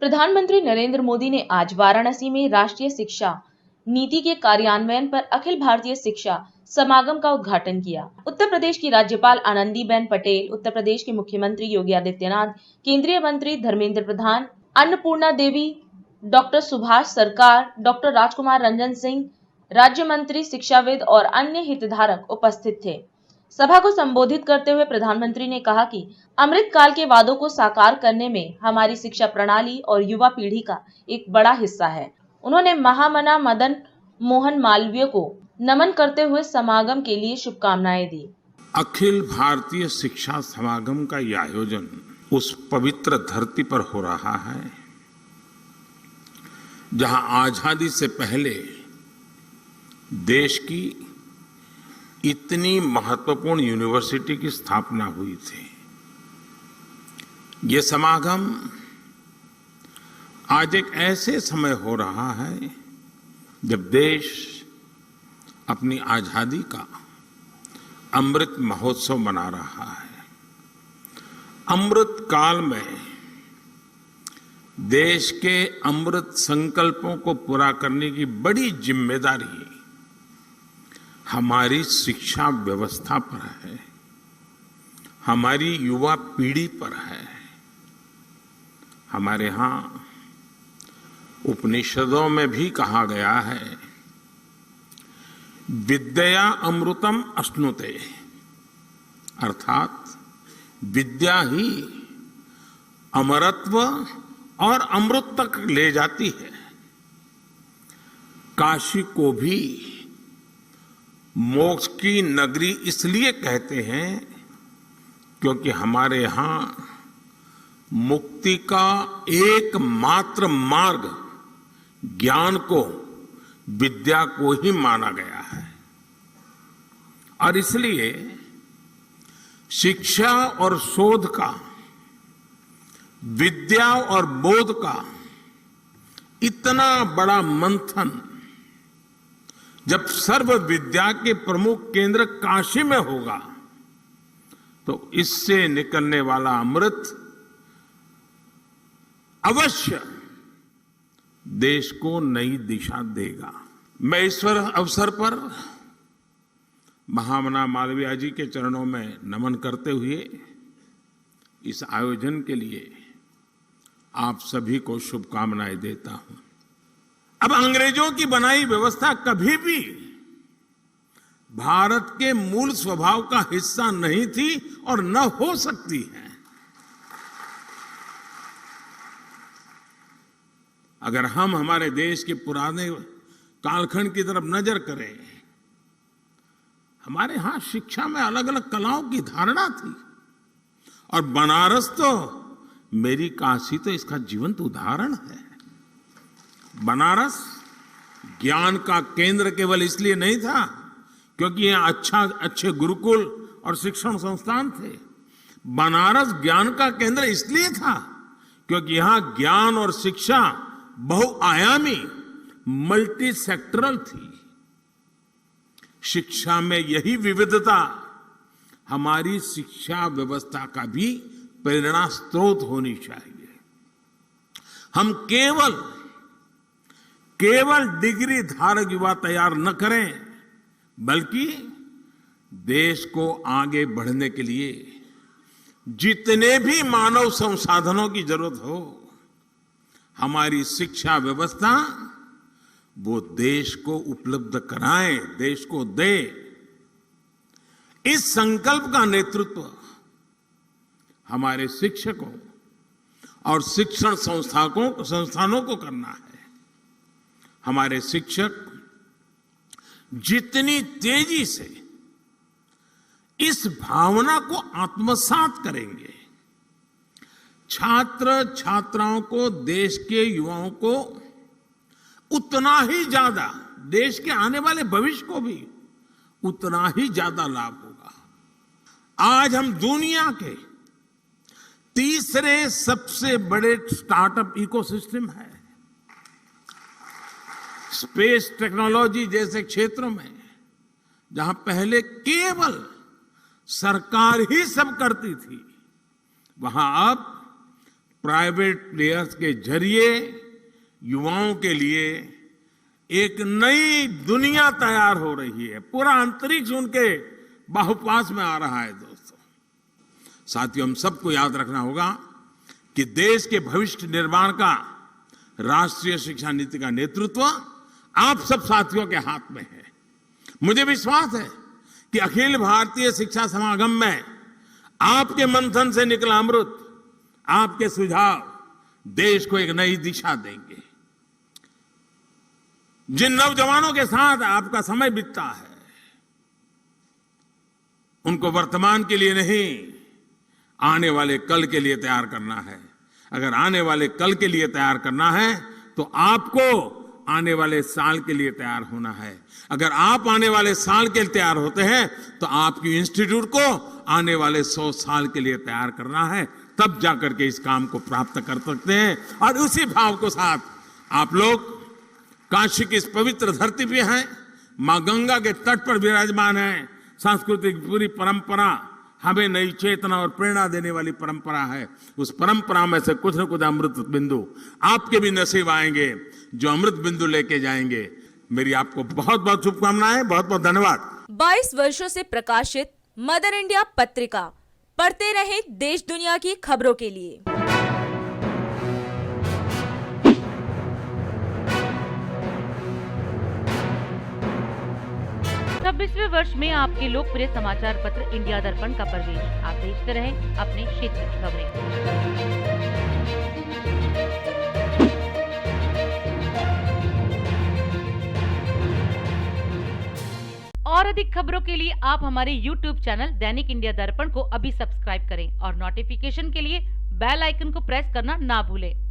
प्रधानमंत्री नरेंद्र मोदी ने आज वाराणसी में राष्ट्रीय शिक्षा नीति के कार्यान्वयन पर अखिल भारतीय शिक्षा समागम का उद्घाटन किया। उत्तर प्रदेश की राज्यपाल आनंदीबेन पटेल, उत्तर प्रदेश के मुख्यमंत्री योगी आदित्यनाथ, केंद्रीय मंत्री धर्मेंद्र प्रधान, अन्नपूर्णा देवी, डॉक्टर सुभाष सरकार, डॉक्टर राजकुमार रंजन सिंह, राज्य मंत्री, शिक्षाविद और अन्य हितधारक उपस्थित थे। सभा को संबोधित करते हुए प्रधानमंत्री ने कहा कि अमृत काल के वादों को साकार करने में हमारी शिक्षा प्रणाली और युवा पीढ़ी का एक बड़ा हिस्सा है। उन्होंने महामना मदन मोहन मालवीय को नमन करते हुए समागम के लिए शुभकामनाएं दी। अखिल भारतीय शिक्षा समागम का यह आयोजन उस पवित्र धरती पर हो रहा है जहां आजादी से पहले देश की इतनी महत्वपूर्ण यूनिवर्सिटी की स्थापना हुई थी। ये समागम आज एक ऐसे समय हो रहा है जब देश अपनी आजादी का अमृत महोत्सव मना रहा है। अमृत काल में देश के अमृत संकल्पों को पूरा करने की बड़ी जिम्मेदारी हमारी शिक्षा व्यवस्था पर है, हमारी युवा पीढ़ी पर है। हमारे यहाँ उपनिषदों में भी कहा गया है, विद्या अमृतम अश्नुते, अर्थात विद्या ही अमरत्व और अमृत तक ले जाती है। काशी को भी मोक्ष की नगरी इसलिए कहते हैं क्योंकि हमारे यहाँ मुक्ति का एकमात्र मार्ग ज्ञान को, विद्या को ही माना गया है। और इसलिए शिक्षा और शोध का, विद्या और बोध का इतना बड़ा मंथन जब सर्व विद्या के प्रमुख केंद्र काशी में होगा तो इससे निकलने वाला अमृत अवश्य देश को नई दिशा देगा। मैं इस अवसर पर महामना मालवीय जी के चरणों में नमन करते हुए इस आयोजन के लिए आप सभी को शुभकामनाएं देता हूं। अब अंग्रेजों की बनाई व्यवस्था कभी भी भारत के मूल स्वभाव का हिस्सा नहीं थी और न हो सकती है। अगर हम हमारे देश के पुराने कालखंड की तरफ नजर करें, हमारे यहां शिक्षा में अलग अलग कलाओं की धारणा थी और बनारस तो, मेरी काशी तो इसका जीवंत उदाहरण है। बनारस ज्ञान का केंद्र केवल इसलिए नहीं था क्योंकि यहाँ अच्छे गुरुकुल और शिक्षण संस्थान थे। बनारस ज्ञान का केंद्र इसलिए था क्योंकि यहाँ ज्ञान और शिक्षा बहुआयामी, मल्टी सेक्टरल थी। शिक्षा में यही विविधता हमारी शिक्षा व्यवस्था का भी प्रेरणा स्रोत होनी चाहिए। हम केवल डिग्री धारक युवा तैयार न करें, बल्कि देश को आगे बढ़ने के लिए जितने भी मानव संसाधनों की जरूरत हो, हमारी शिक्षा व्यवस्था वो देश को उपलब्ध कराए, देश को दे। इस संकल्प का नेतृत्व हमारे शिक्षकों और शिक्षण संस्थानों को करना है। हमारे शिक्षक जितनी तेजी से इस भावना को आत्मसात करेंगे, छात्र छात्राओं को, देश के युवाओं को उतना ही ज्यादा, देश के आने वाले भविष्य को भी उतना ही ज्यादा लाभ होगा। आज हम दुनिया के तीसरे सबसे बड़े स्टार्टअप इकोसिस्टम है। स्पेस टेक्नोलॉजी जैसे क्षेत्रों में जहां पहले केवल सरकार ही सब करती थी, वहां अब प्राइवेट प्लेयर्स के जरिए युवाओं के लिए एक नई दुनिया तैयार हो रही है। पूरा अंतरिक्ष उनके बाहुपास में आ रहा है। दोस्तों, साथियों, हम सबको याद रखना होगा कि देश के भविष्य निर्माण का राष्ट्रीय शिक्षा नीति का नेतृत्व आप सब साथियों के हाथ में है। मुझे विश्वास है कि अखिल भारतीय शिक्षा समागम में आपके मंथन से निकला अमृत, आपके सुझाव देश को एक नई दिशा देंगे। जिन नौजवानों के साथ आपका समय बीतता है, उनको वर्तमान के लिए नहीं, आने वाले कल के लिए तैयार करना है। अगर आने वाले कल के लिए तैयार करना है तो आपको आने वाले साल के लिए तैयार होना है। अगर आप आने वाले साल के लिए तैयार होते हैं तो आपकी इंस्टीट्यूट को आने वाले 100 साल के लिए तैयार करना है। तब जाकर के इस काम को प्राप्त कर सकते हैं। और उसी भाव के साथ आप लोग काशी की इस पवित्र धरती पे हैं, मां गंगा के तट पर विराजमान हैं। सांस्कृतिक पूरी परंपरा हमें नई चेतना और प्रेरणा देने वाली परंपरा है। उस परंपरा में से कुछ न कुछ अमृत बिंदु आपके भी नसीब आएंगे, जो अमृत बिंदु लेके जाएंगे। मेरी आपको बहुत बहुत शुभकामनाएं, बहुत बहुत धन्यवाद। 22 वर्षों से प्रकाशित मदर इंडिया पत्रिका, पढ़ते रहें देश दुनिया की खबरों के लिए। 26वें वर्ष में आपके लोकप्रिय समाचार पत्र इंडिया दर्पण का प्रवेश। आप देखते रहें अपने क्षेत्र की खबरें। और अधिक खबरों के लिए आप हमारे YouTube चैनल दैनिक इंडिया दर्पण को अभी सब्सक्राइब करें और नोटिफिकेशन के लिए बेल आइकन को प्रेस करना ना भूलें।